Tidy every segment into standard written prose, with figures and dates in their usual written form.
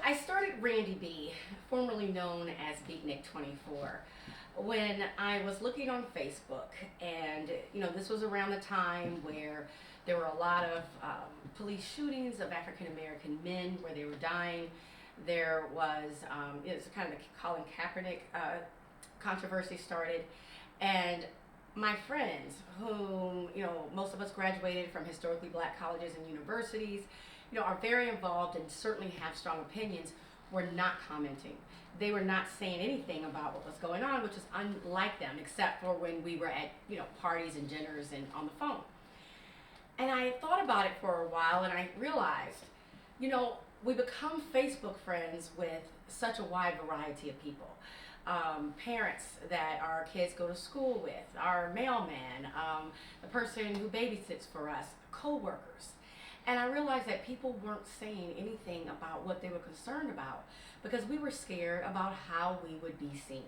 I started Randy B, formerly known as Beatnik24, when I was looking on Facebook, and this was around the time where there were a lot of police shootings of African American men where they were dying. There was it's kind of the Colin Kaepernick controversy started, and my friends, whom most of us graduated from historically black colleges and universities, are very involved and certainly have strong opinions, were not commenting. They were not saying anything about what was going on, which is unlike them, except for when we were at parties and dinners and on the phone. And I thought about it for a while, and I realized, we become Facebook friends with such a wide variety of people. Parents that our kids go to school with, our mailman, the person who babysits for us, co-workers. And I realized that people weren't saying anything about what they were concerned about because we were scared about how we would be seen.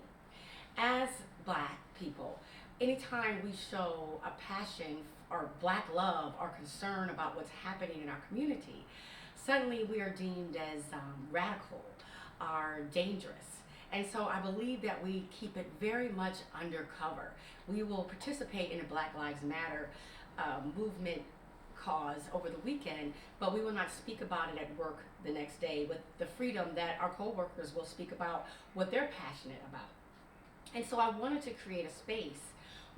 As black people, anytime we show a passion or black love or concern about what's happening in our community, suddenly we are deemed as radical or dangerous. And so I believe that we keep it very much undercover. We will participate in a Black Lives Matter movement cause over the weekend, but we will not speak about it at work the next day with the freedom that our co-workers will speak about what they're passionate about. And so I wanted to create a space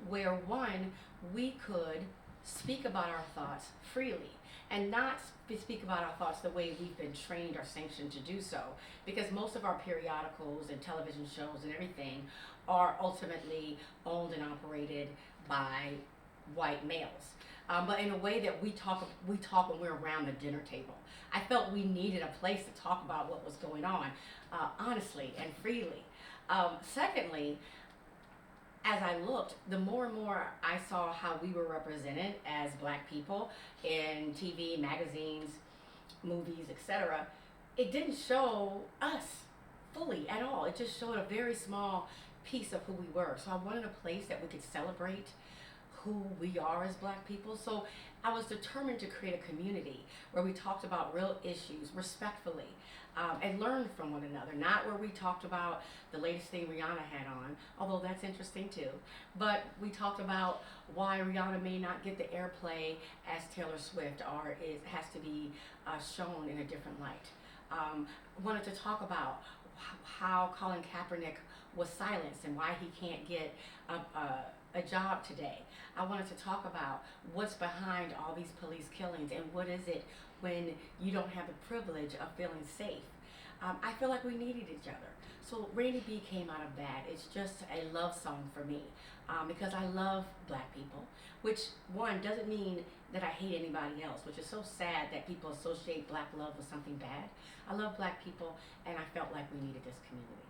where, one, we could speak about our thoughts freely and not speak about our thoughts the way we've been trained or sanctioned to do so, because most of our periodicals and television shows and everything are ultimately owned and operated by white males. But in a way that we talk when we're around the dinner table. I felt we needed a place to talk about what was going on, honestly and freely. Secondly, as I looked, the more and more I saw how we were represented as black people in TV, magazines, movies, etc., it didn't show us fully at all. It just showed a very small piece of who we were. So I wanted a place that we could celebrate who we are as black people. So I was determined to create a community where we talked about real issues respectfully and learned from one another, not where we talked about the latest thing Rihanna had on, although that's interesting too, but we talked about why Rihanna may not get the airplay as Taylor Swift, or it has to be shown in a different light. Wanted to talk about how Colin Kaepernick was silenced and why he can't get a job today. I wanted to talk about what's behind all these police killings and what is it when you don't have the privilege of feeling safe. I feel like we needed each other. So Randy B came out of that. It's just a love song for me because I love black people, which one doesn't mean that I hate anybody else, which is so sad that people associate black love with something bad. I love black people, and I felt like we needed this community.